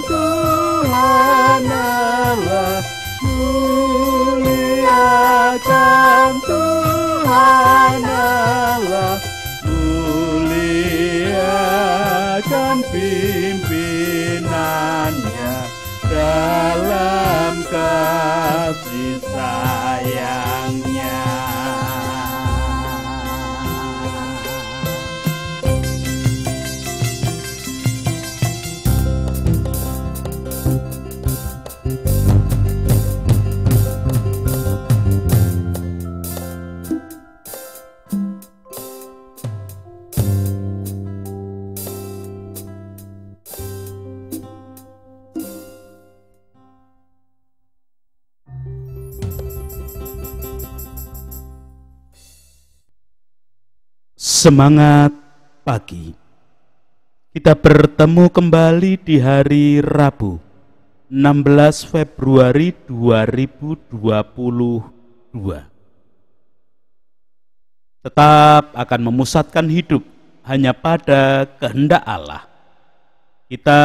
Tuhan Allah, muliakan Tuhan Allah, muliakan pimpinannya dalam kasih sayangnya. Semangat pagi. Kita bertemu kembali di hari Rabu 16 Februari 2022. Tetap akan memusatkan hidup hanya pada kehendak Allah. Kita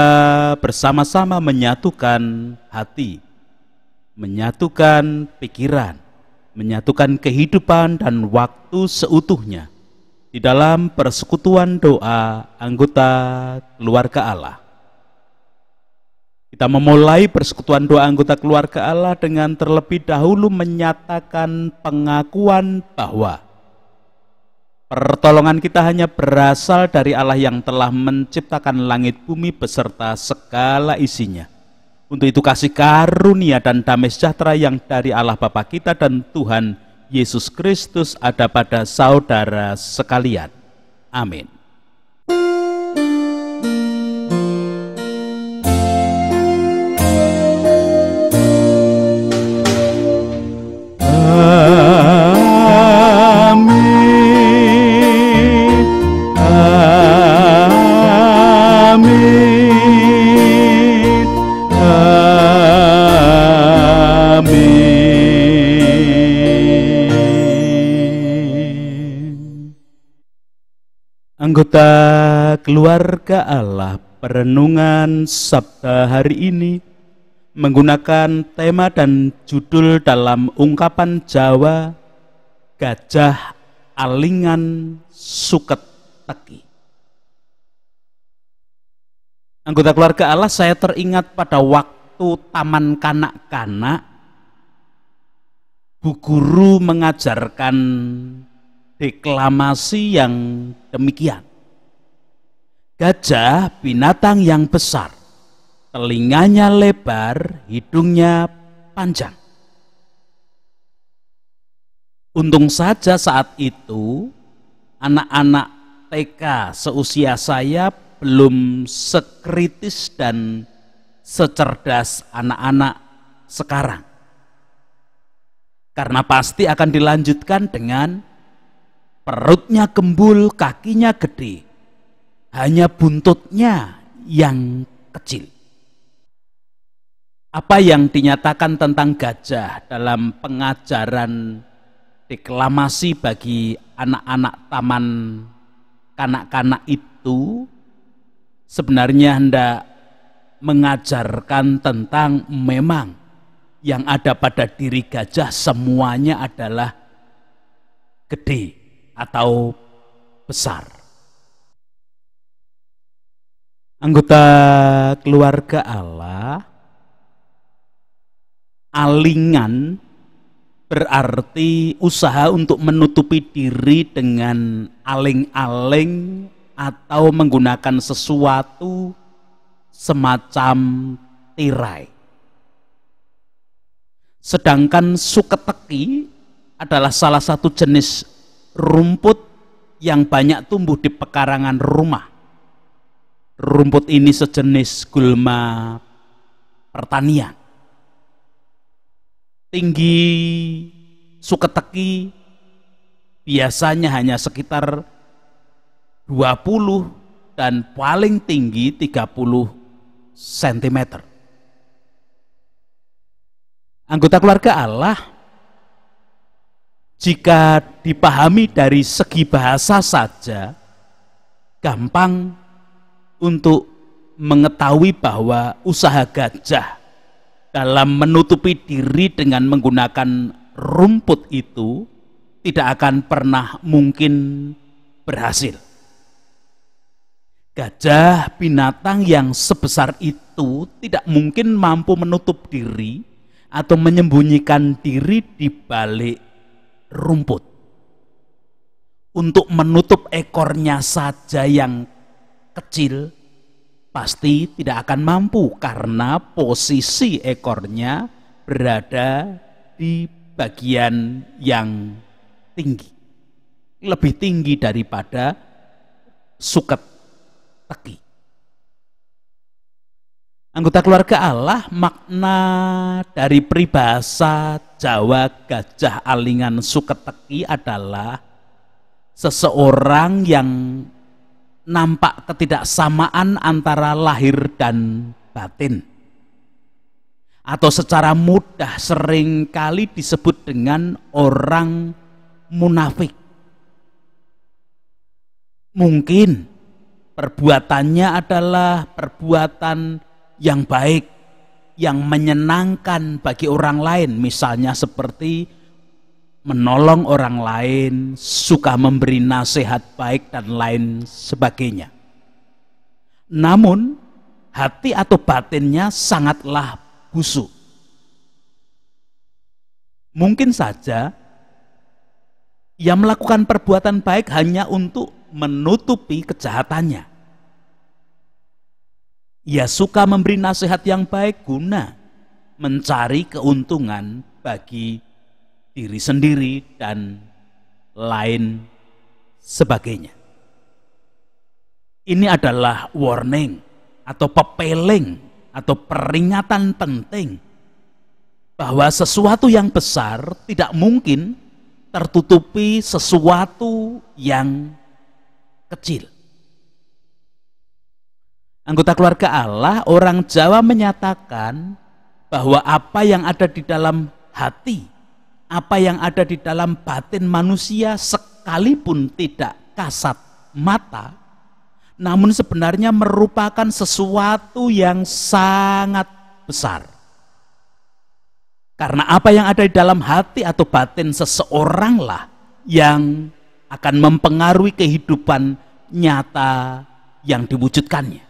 bersama-sama menyatukan hati, menyatukan pikiran, menyatukan kehidupan dan waktu seutuhnya di dalam persekutuan doa anggota keluarga Allah. Kita memulai persekutuan doa anggota keluarga Allah dengan terlebih dahulu menyatakan pengakuan bahwa pertolongan kita hanya berasal dari Allah yang telah menciptakan langit bumi beserta segala isinya. Untuk itu kasih karunia dan damai sejahtera yang dari Allah Bapa kita dan Tuhan Yesus Kristus ada pada saudara sekalian. Amin. Anggota keluarga Allah, perenungan Sabda hari ini menggunakan tema dan judul dalam ungkapan Jawa, Gajah Alingan Suket Teki. Anggota keluarga Allah, saya teringat pada waktu taman kanak-kanak, Bu Guru mengajarkan deklamasi yang demikian. Gajah binatang yang besar, telinganya lebar, hidungnya panjang. Untung saja saat itu anak-anak TK seusia saya belum sekritis dan secerdas anak-anak sekarang. Karena pasti akan dilanjutkan dengan perutnya gembul, kakinya gede, hanya buntutnya yang kecil. Apa yang dinyatakan tentang gajah dalam pengajaran deklamasi bagi anak-anak taman kanak-kanak itu sebenarnya hendak mengajarkan tentang memang yang ada pada diri gajah semuanya adalah gede atau besar. Anggota keluarga Allah, alingan berarti usaha untuk menutupi diri dengan aling-aling atau menggunakan sesuatu semacam tirai. Sedangkan suketeki adalah salah satu jenis rumput yang banyak tumbuh di pekarangan rumah. Rumput ini sejenis gulma pertanian. Tinggi suketeki biasanya hanya sekitar 20 dan paling tinggi 30 cm. Anggota keluarga Allah, jika dipahami dari segi bahasa saja, gampang untuk mengetahui bahwa usaha gajah dalam menutupi diri dengan menggunakan rumput itu tidak akan pernah mungkin berhasil. Gajah, binatang yang sebesar itu, tidak mungkin mampu menutup diri atau menyembunyikan diri di balik rumput. Untuk menutup ekornya saja yang kecil pasti tidak akan mampu, karena posisi ekornya berada di bagian yang tinggi, lebih tinggi daripada suket teki. Anggota keluarga Allah, makna dari peribahasa Jawa gajah alingan suket teki adalah seseorang yang nampak ketidaksamaan antara lahir dan batin, atau secara mudah seringkali disebut dengan orang munafik. Mungkin perbuatannya adalah perbuatan yang baik, yang menyenangkan bagi orang lain, misalnya seperti menolong orang lain, suka memberi nasihat baik, dan lain sebagainya. Namun, hati atau batinnya sangatlah busuk. Mungkin saja ia melakukan perbuatan baik hanya untuk menutupi kejahatannya. Ia suka memberi nasihat yang baik guna mencari keuntungan bagi diri sendiri dan lain sebagainya. Ini adalah warning atau pepeling atau peringatan penting bahwa sesuatu yang besar tidak mungkin tertutupi sesuatu yang kecil. Anggota keluarga Allah, orang Jawa menyatakan bahwa apa yang ada di dalam hati, apa yang ada di dalam batin manusia, sekalipun tidak kasat mata, namun sebenarnya merupakan sesuatu yang sangat besar. Karena apa yang ada di dalam hati atau batin seseoranglah yang akan mempengaruhi kehidupan nyata yang diwujudkannya.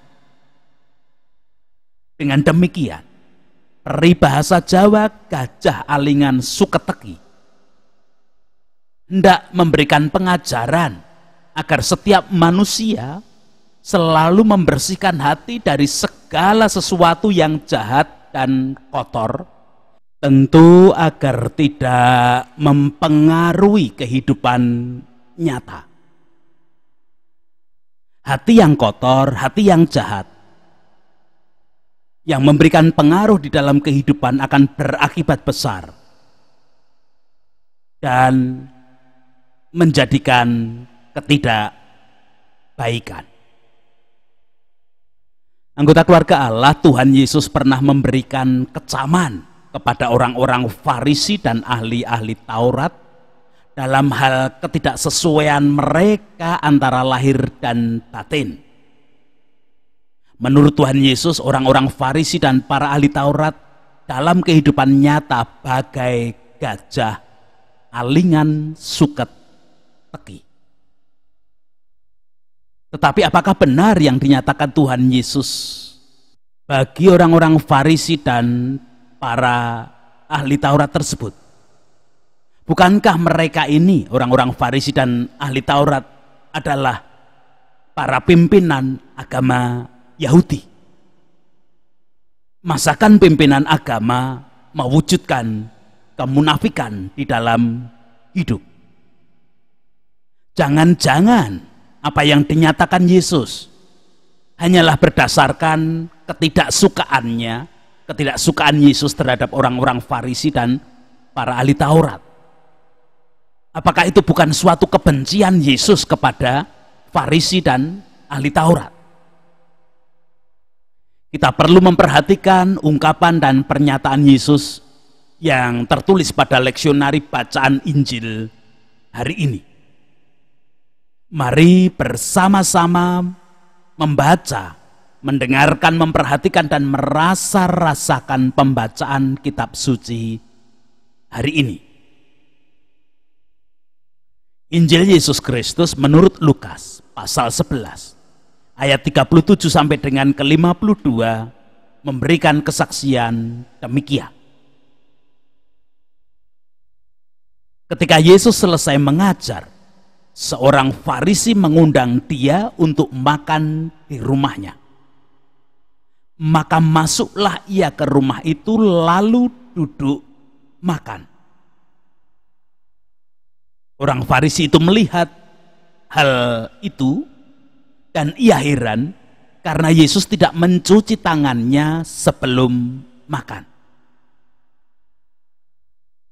Dengan demikian, peribahasa Jawa gajah alingan suket teki hendak memberikan pengajaran agar setiap manusia selalu membersihkan hati dari segala sesuatu yang jahat dan kotor, tentu agar tidak mempengaruhi kehidupan nyata. Hati yang kotor, hati yang jahat, yang memberikan pengaruh di dalam kehidupan akan berakibat besar dan menjadikan ketidakbaikan. Anggota keluarga Allah, Tuhan Yesus pernah memberikan kecaman kepada orang-orang Farisi dan ahli-ahli Taurat dalam hal ketidaksesuaian mereka antara lahir dan batin. Menurut Tuhan Yesus, orang-orang Farisi dan para ahli Taurat dalam kehidupan nyata bagai gajah alingan suket teki. Tetapi apakah benar yang dinyatakan Tuhan Yesus bagi orang-orang Farisi dan para ahli Taurat tersebut? Bukankah mereka ini, orang-orang Farisi dan ahli Taurat, adalah para pimpinan agama Yahudi? Masakan pimpinan agama mewujudkan kemunafikan di dalam hidup? Jangan-jangan apa yang dinyatakan Yesus hanyalah berdasarkan ketidaksukaan Yesus terhadap orang-orang Farisi dan para ahli Taurat. Apakah itu bukan suatu kebencian Yesus kepada Farisi dan ahli Taurat? Kita perlu memperhatikan ungkapan dan pernyataan Yesus yang tertulis pada leksionari bacaan Injil hari ini. Mari bersama-sama membaca mendengarkan, memperhatikan, dan merasa-rasakan pembacaan kitab suci hari ini. Injil Yesus Kristus menurut Lukas pasal 11 ayat 37 sampai dengan ke-52 memberikan kesaksian demikian. Ketika Yesus selesai mengajar, seorang Farisi mengundang dia untuk makan di rumahnya. Maka masuklah ia ke rumah itu lalu duduk makan. Orang Farisi itu melihat hal itu dan ia heran karena Yesus tidak mencuci tangannya sebelum makan.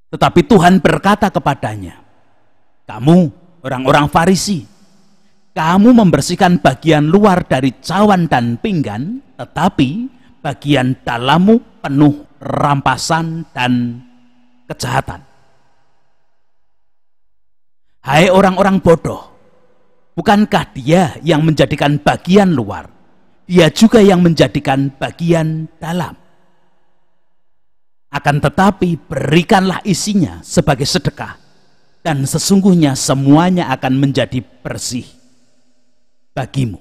Tetapi Tuhan berkata kepadanya, "Kamu orang-orang Farisi, kamu membersihkan bagian luar dari cawan dan pinggan, tetapi bagian dalammu penuh rampasan dan kejahatan. Hai orang-orang bodoh, bukankah dia yang menjadikan bagian luar, dia juga yang menjadikan bagian dalam? Akan tetapi berikanlah isinya sebagai sedekah, dan sesungguhnya semuanya akan menjadi bersih bagimu.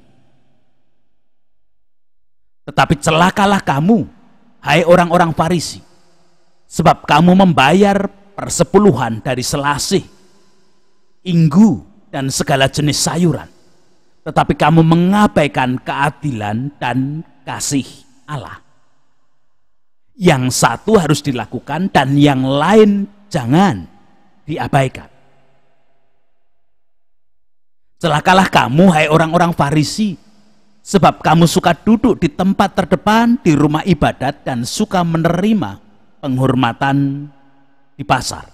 Tetapi celakalah kamu, hai orang-orang Farisi, sebab kamu membayar persepuluhan dari selasih, inggu, dan segala jenis sayuran, tetapi kamu mengabaikan keadilan dan kasih Allah. Yang satu harus dilakukan dan yang lain jangan diabaikan. Celakalah kamu, hai orang-orang Farisi, sebab kamu suka duduk di tempat terdepan di rumah ibadat dan suka menerima penghormatan di pasar.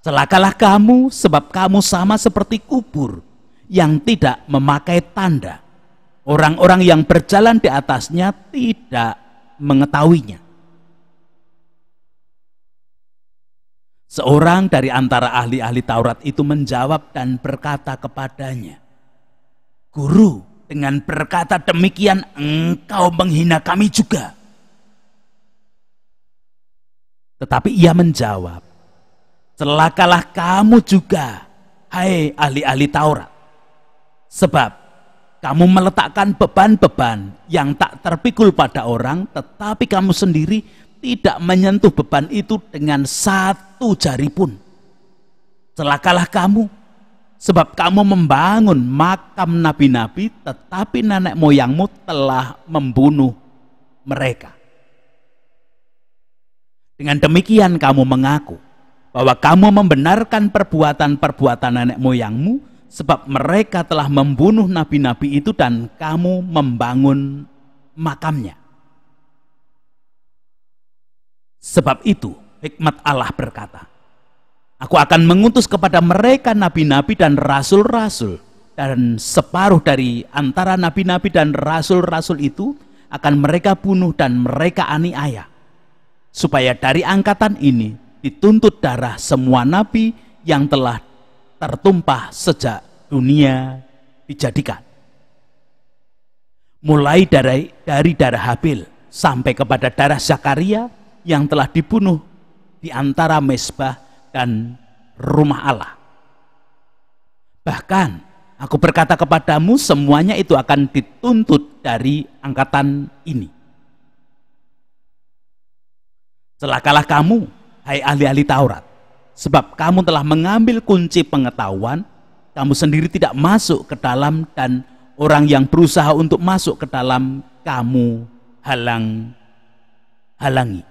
Celakalah kamu, sebab kamu sama seperti kubur yang tidak memakai tanda. Orang-orang yang berjalan di atasnya tidak mengetahuinya. Seorang dari antara ahli-ahli Taurat itu menjawab dan berkata kepadanya, "Guru, dengan berkata demikian engkau menghina kami juga." Tetapi ia menjawab, "Celakalah kamu juga, hai ahli-ahli Taurat, sebab kamu meletakkan beban-beban yang tak terpikul pada orang, tetapi kamu sendiri tidak menyentuh beban itu dengan satu jari pun. Celakalah kamu, sebab kamu membangun makam nabi-nabi, tetapi nenek moyangmu telah membunuh mereka. Dengan demikian kamu mengaku bahwa kamu membenarkan perbuatan-perbuatan nenek moyangmu, sebab mereka telah membunuh nabi-nabi itu dan kamu membangun makamnya. Sebab itu hikmat Allah berkata, Aku akan mengutus kepada mereka nabi-nabi dan rasul-rasul, dan separuh dari antara nabi-nabi dan rasul-rasul itu akan mereka bunuh dan mereka aniaya, supaya dari angkatan ini dituntut darah semua nabi yang telah tertumpah sejak dunia dijadikan, mulai dari darah Habil sampai kepada darah Zakaria yang telah dibunuh di antara mezbah dan rumah Allah. Bahkan aku berkata kepadamu, semuanya itu akan dituntut dari angkatan ini. Celakalah kamu, hai ahli-ahli Taurat, sebab kamu telah mengambil kunci pengetahuan, kamu sendiri tidak masuk ke dalam, dan orang yang berusaha untuk masuk ke dalam kamu halangi.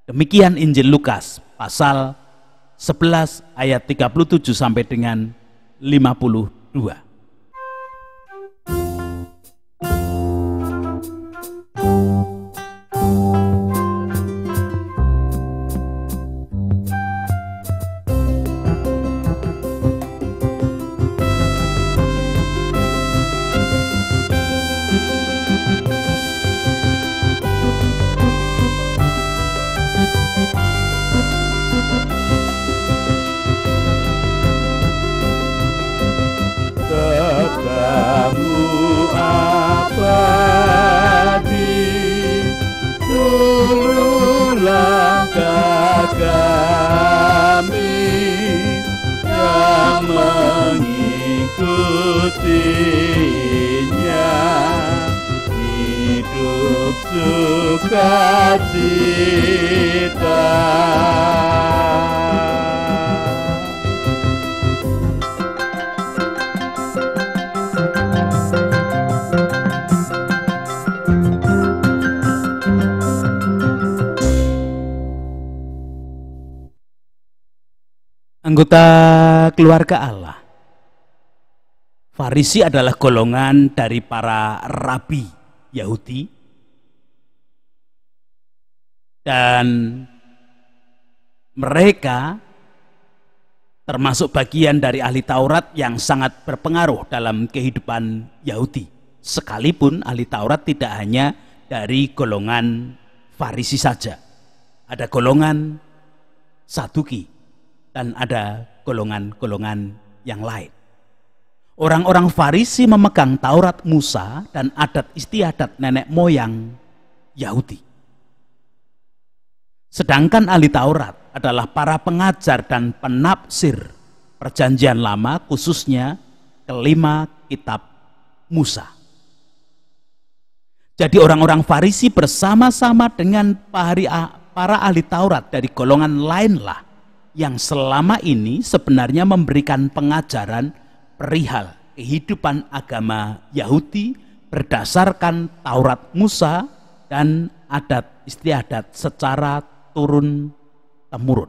Demikian Injil Lukas pasal 11 ayat 37 sampai dengan 52. putihnya hidup sukacita. Anggota keluarga Allah, Farisi adalah golongan dari para rabi Yahudi dan mereka termasuk bagian dari ahli Taurat yang sangat berpengaruh dalam kehidupan Yahudi. Sekalipun ahli Taurat tidak hanya dari golongan Farisi saja, ada golongan Saduki dan ada golongan-golongan yang lain. Orang-orang Farisi memegang Taurat Musa dan adat istiadat nenek moyang Yahudi. Sedangkan ahli Taurat adalah para pengajar dan penafsir Perjanjian Lama, khususnya kelima kitab Musa. Jadi orang-orang Farisi bersama-sama dengan para ahli Taurat dari golongan lainlah yang selama ini sebenarnya memberikan pengajaran perihal kehidupan agama Yahudi berdasarkan Taurat Musa dan adat istiadat secara turun-temurun.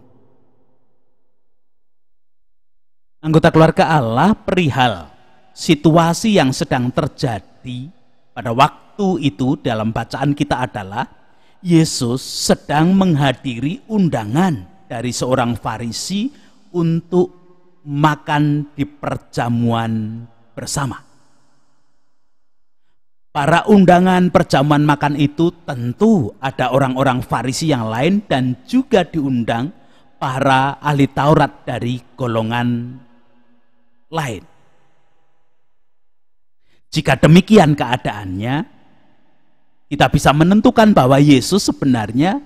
Anggota keluarga Allah, perihal situasi yang sedang terjadi pada waktu itu dalam bacaan kita adalah Yesus sedang menghadiri undangan dari seorang Farisi untuk makan di perjamuan bersama. Para undangan perjamuan makan itu tentu ada orang-orang Farisi yang lain dan juga diundang para ahli Taurat dari golongan lain. Jika demikian keadaannya, kita bisa menentukan bahwa Yesus sebenarnya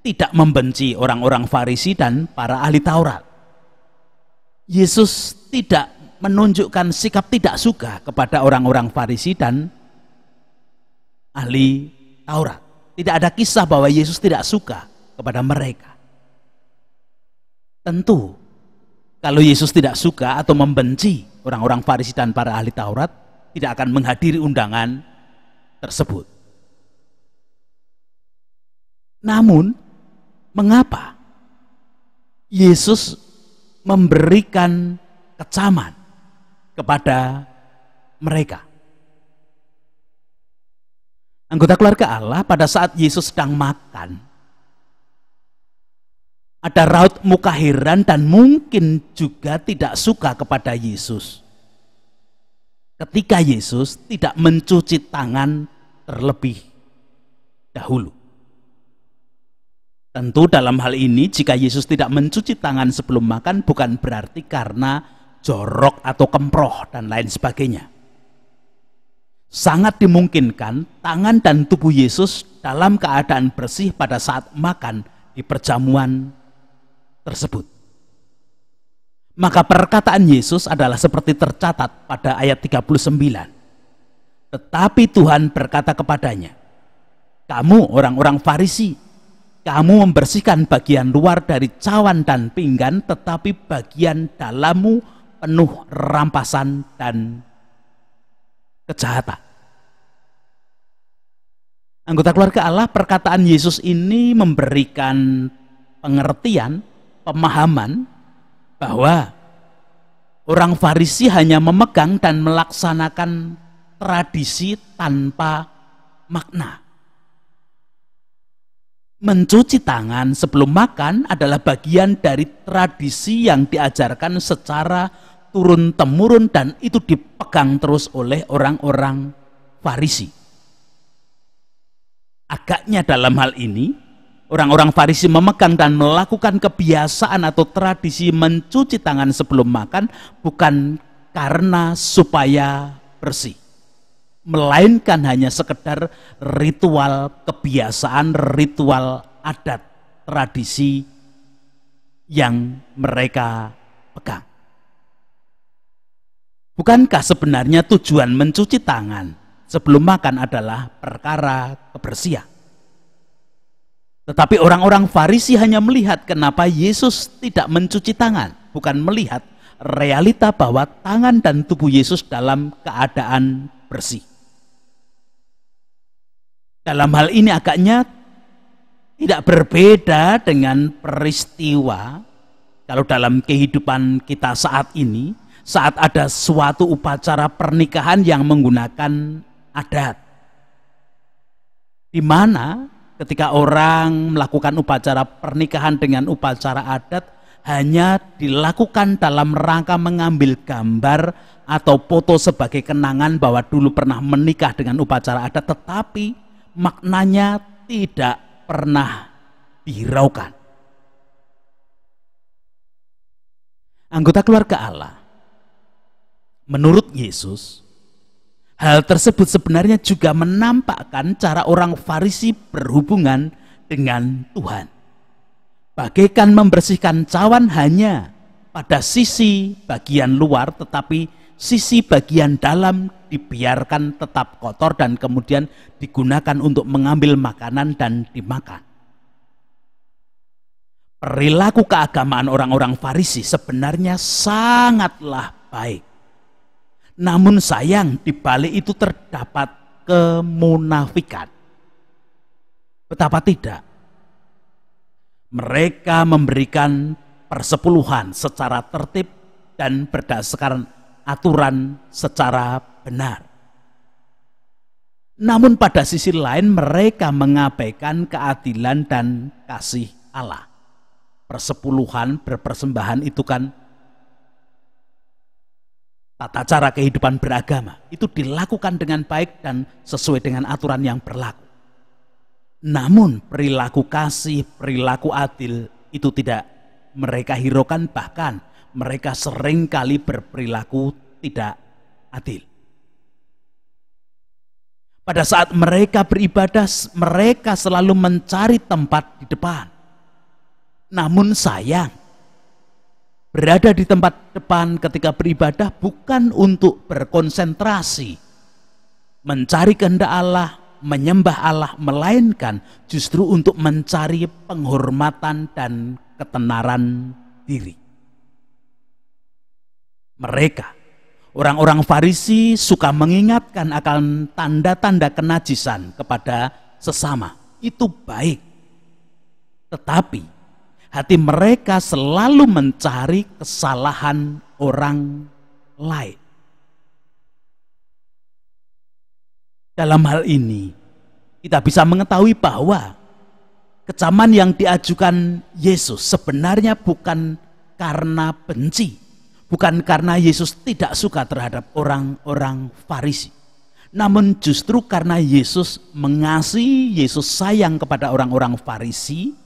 tidak membenci orang-orang Farisi dan para ahli Taurat. Yesus tidak menunjukkan sikap tidak suka kepada orang-orang Farisi dan ahli Taurat. Tidak ada kisah bahwa Yesus tidak suka kepada mereka. Tentu, kalau Yesus tidak suka atau membenci orang-orang Farisi dan para ahli Taurat, tidak akan menghadiri undangan tersebut. Namun, mengapa Yesus memberikan kecaman kepada mereka? Anggota keluarga Allah, pada saat Yesus sedang makan, ada raut muka heran dan mungkin juga tidak suka kepada Yesus ketika Yesus tidak mencuci tangan terlebih dahulu. Tentu dalam hal ini jika Yesus tidak mencuci tangan sebelum makan bukan berarti karena jorok atau kemproh dan lain sebagainya. Sangat dimungkinkan tangan dan tubuh Yesus dalam keadaan bersih pada saat makan di perjamuan tersebut. Maka perkataan Yesus adalah seperti tercatat pada ayat 39. Tetapi Tuhan berkata kepadanya, "Kamu orang-orang Farisi, kamu membersihkan bagian luar dari cawan dan pinggan, tetapi bagian dalammu penuh rampasan dan kejahatan." Anggota keluarga Allah, perkataan Yesus ini memberikan pengertian, pemahaman bahwa orang Farisi hanya memegang dan melaksanakan tradisi tanpa makna. Mencuci tangan sebelum makan adalah bagian dari tradisi yang diajarkan secara turun-temurun dan itu dipegang terus oleh orang-orang Farisi. Agaknya dalam hal ini, orang-orang Farisi memegang dan melakukan kebiasaan atau tradisi mencuci tangan sebelum makan bukan karena supaya bersih, melainkan hanya sekedar ritual kebiasaan, ritual adat, tradisi yang mereka pegang. Bukankah sebenarnya tujuan mencuci tangan sebelum makan adalah perkara kebersihan? Tetapi orang-orang Farisi hanya melihat kenapa Yesus tidak mencuci tangan, bukan melihat realita bahwa tangan dan tubuh Yesus dalam keadaan bersih. Dalam hal ini agaknya tidak berbeda dengan peristiwa kalau dalam kehidupan kita saat ini, saat ada suatu upacara pernikahan yang menggunakan adat, di mana ketika orang melakukan upacara pernikahan dengan upacara adat hanya dilakukan dalam rangka mengambil gambar atau foto sebagai kenangan bahwa dulu pernah menikah dengan upacara adat, tetapi maknanya tidak pernah dihiraukan. Anggota keluarga Allah, menurut Yesus, hal tersebut sebenarnya juga menampakkan cara orang Farisi berhubungan dengan Tuhan. Bagaikan membersihkan cawan hanya pada sisi bagian luar, tetapi sisi bagian dalam dibiarkan tetap kotor dan kemudian digunakan untuk mengambil makanan dan dimakan. Perilaku keagamaan orang-orang Farisi sebenarnya sangatlah baik. Namun sayang, di balik itu terdapat kemunafikan. Betapa tidak? Mereka memberikan persepuluhan secara tertib dan berdasarkan aturan secara benar. Namun pada sisi lain mereka mengabaikan keadilan dan kasih Allah. Persepuluhan, berpersembahan itu kan tata cara kehidupan beragama. Itu dilakukan dengan baik dan sesuai dengan aturan yang berlaku. Namun perilaku kasih, perilaku adil itu tidak mereka hiraukan, bahkan mereka seringkali berperilaku tidak adil. Pada saat mereka beribadah, mereka selalu mencari tempat di depan. Namun sayang, berada di tempat depan ketika beribadah bukan untuk berkonsentrasi mencari kehendak Allah, menyembah Allah, melainkan justru untuk mencari penghormatan dan ketenaran diri. Mereka, orang-orang Farisi, suka mengingatkan akan tanda-tanda kenajisan kepada sesama. Itu baik. Tetapi hati mereka selalu mencari kesalahan orang lain. Dalam hal ini, kita bisa mengetahui bahwa kecaman yang diajukan Yesus sebenarnya bukan karena benci, bukan karena Yesus tidak suka terhadap orang-orang Farisi. Namun justru karena Yesus mengasihi, Yesus sayang kepada orang-orang Farisi,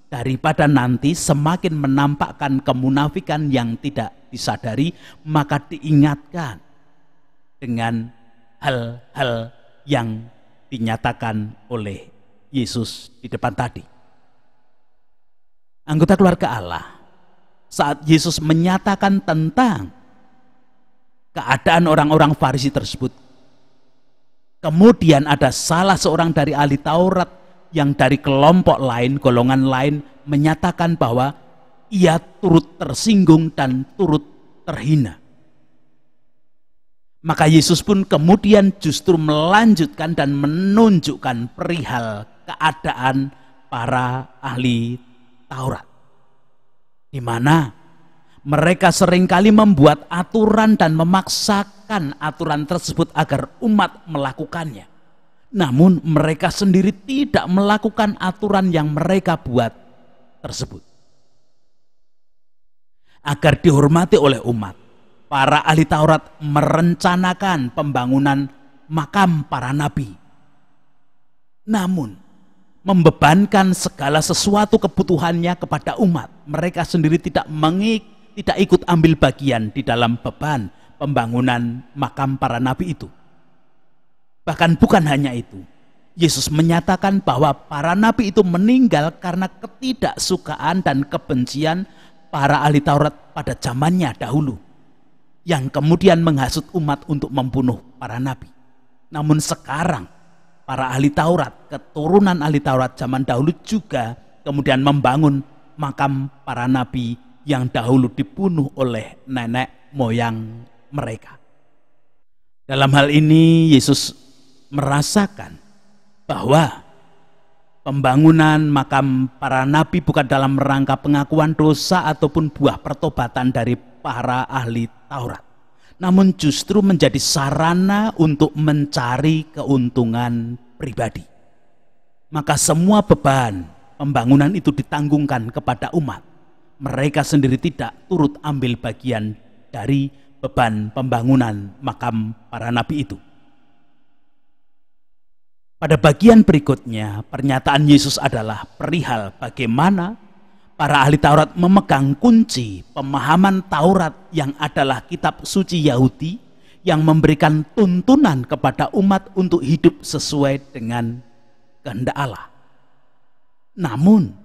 daripada nanti semakin menampakkan kemunafikan yang tidak disadari, maka diingatkan dengan hal-hal yang dinyatakan oleh Yesus di depan tadi. Anggota keluarga Allah, saat Yesus menyatakan tentang keadaan orang-orang Farisi tersebut, kemudian ada salah seorang dari ahli Taurat yang dari kelompok lain, golongan lain, menyatakan bahwa ia turut tersinggung dan turut terhina. Maka Yesus pun kemudian justru melanjutkan dan menunjukkan perihal keadaan para ahli Taurat, di mana mereka seringkali membuat aturan dan memaksakan aturan tersebut agar umat melakukannya. Namun mereka sendiri tidak melakukan aturan yang mereka buat tersebut. Agar dihormati oleh umat, para ahli Taurat merencanakan pembangunan makam para nabi. Namun membebankan segala sesuatu kebutuhannya kepada umat. Mereka sendiri tidak ikut ambil bagian di dalam beban pembangunan makam para nabi itu. Bahkan bukan hanya itu, Yesus menyatakan bahwa para nabi itu meninggal karena ketidaksukaan dan kebencian para ahli Taurat pada zamannya dahulu, yang kemudian menghasut umat untuk membunuh para nabi. Namun sekarang para ahli Taurat, keturunan ahli Taurat zaman dahulu juga kemudian membangun makam para nabi yang dahulu dibunuh oleh nenek moyang mereka. Dalam hal ini Yesus merasakan bahwa pembangunan makam para nabi bukan dalam rangka pengakuan dosa ataupun buah pertobatan dari para ahli Taurat, namun justru menjadi sarana untuk mencari keuntungan pribadi. Maka semua beban pembangunan itu ditanggungkan kepada umat. Mereka sendiri tidak turut ambil bagian dari beban pembangunan makam para nabi itu. Pada bagian berikutnya, pernyataan Yesus adalah perihal bagaimana para ahli Taurat memegang kunci pemahaman Taurat yang adalah kitab suci Yahudi yang memberikan tuntunan kepada umat untuk hidup sesuai dengan kehendak Allah. Namun,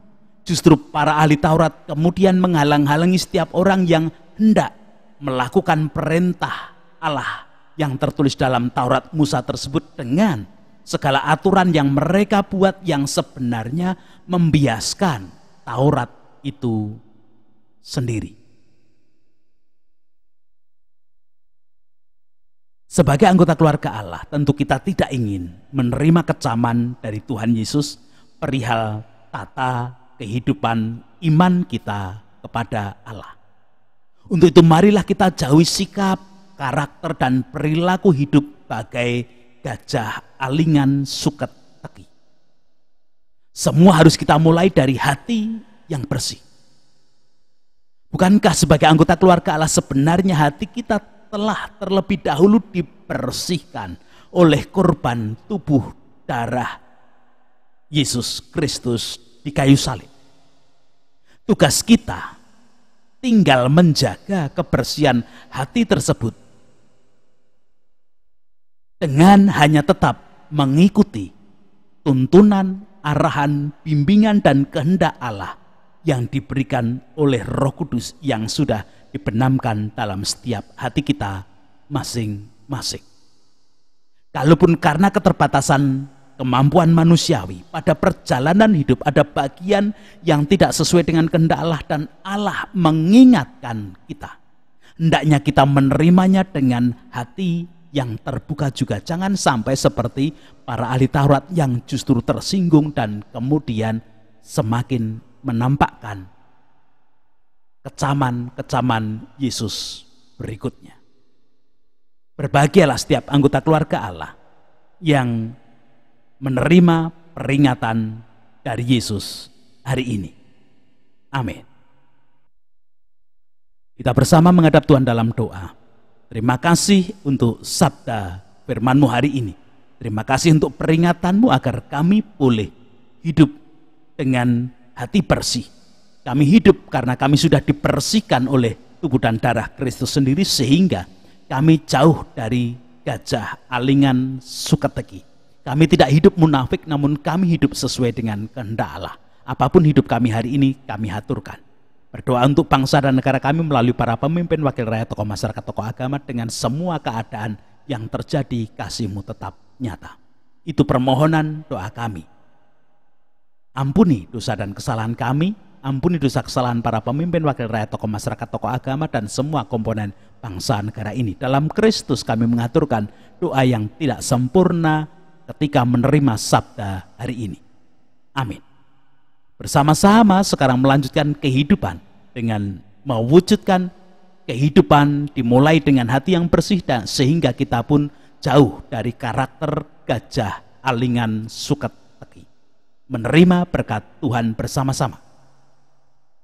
justru para ahli Taurat kemudian menghalang-halangi setiap orang yang hendak melakukan perintah Allah yang tertulis dalam Taurat Musa tersebut dengan segala aturan yang mereka buat yang sebenarnya membiaskan Taurat itu sendiri. Sebagai anggota keluarga Allah, tentu kita tidak ingin menerima kecaman dari Tuhan Yesus perihal tata kehidupan iman kita kepada Allah. Untuk itu marilah kita jauhi sikap, karakter, dan perilaku hidup bagai gajah alingan suket teki. Semua harus kita mulai dari hati yang bersih. Bukankah sebagai anggota keluarga Allah sebenarnya hati kita telah terlebih dahulu dibersihkan oleh korban tubuh darah Yesus Kristus di kayu salib? Tugas kita tinggal menjaga kebersihan hati tersebut dengan hanya tetap mengikuti tuntunan, arahan, bimbingan, dan kehendak Allah yang diberikan oleh Roh Kudus yang sudah dibenamkan dalam setiap hati kita masing-masing. Kalaupun karena keterbatasan kemampuan manusiawi pada perjalanan hidup ada bagian yang tidak sesuai dengan kehendak Allah dan Allah mengingatkan kita, hendaknya kita menerimanya dengan hati yang terbuka juga. Jangan sampai seperti para ahli Taurat yang justru tersinggung dan kemudian semakin menampakkan kecaman-kecaman Yesus berikutnya. Berbahagialah setiap anggota keluarga Allah yang menerima peringatan dari Yesus hari ini. Amin. Kita bersama menghadap Tuhan dalam doa. Terima kasih untuk sabda firman-Mu hari ini. Terima kasih untuk peringatan-Mu agar kami boleh hidup dengan hati bersih. Kami hidup karena kami sudah dibersihkan oleh tubuh dan darah Kristus sendiri, sehingga kami jauh dari gajah alingan suket teki. Kami tidak hidup munafik, namun kami hidup sesuai dengan kehendak Allah. Apapun hidup kami hari ini, kami haturkan. Berdoa untuk bangsa dan negara kami melalui para pemimpin, wakil rakyat, tokoh masyarakat, tokoh agama, dengan semua keadaan yang terjadi, kasih-Mu tetap nyata. Itu permohonan doa kami. Ampuni dosa dan kesalahan kami, ampuni dosa kesalahan para pemimpin, wakil rakyat, tokoh masyarakat, tokoh agama, dan semua komponen bangsa negara ini. Dalam Kristus kami mengaturkan doa yang tidak sempurna ketika menerima sabda hari ini. Amin. Bersama-sama sekarang melanjutkan kehidupan dengan mewujudkan kehidupan dimulai dengan hati yang bersih, dan sehingga kita pun jauh dari karakter gajah alingan suket teki. Menerima berkat Tuhan bersama-sama.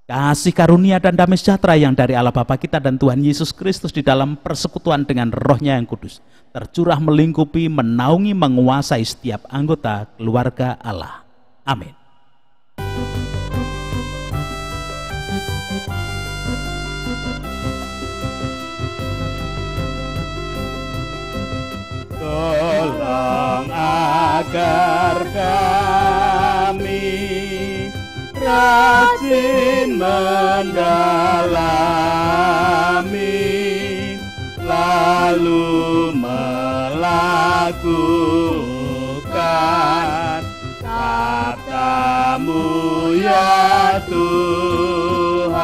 Kasih karunia dan damai sejahtera yang dari Allah Bapa kita dan Tuhan Yesus Kristus di dalam persekutuan dengan Roh-Nya yang kudus tercurah, melingkupi, menaungi, menguasai setiap anggota keluarga Allah. Amin. Tolong agar kami rajin mendalami selalu melakukan sabdamu ya Tuhan.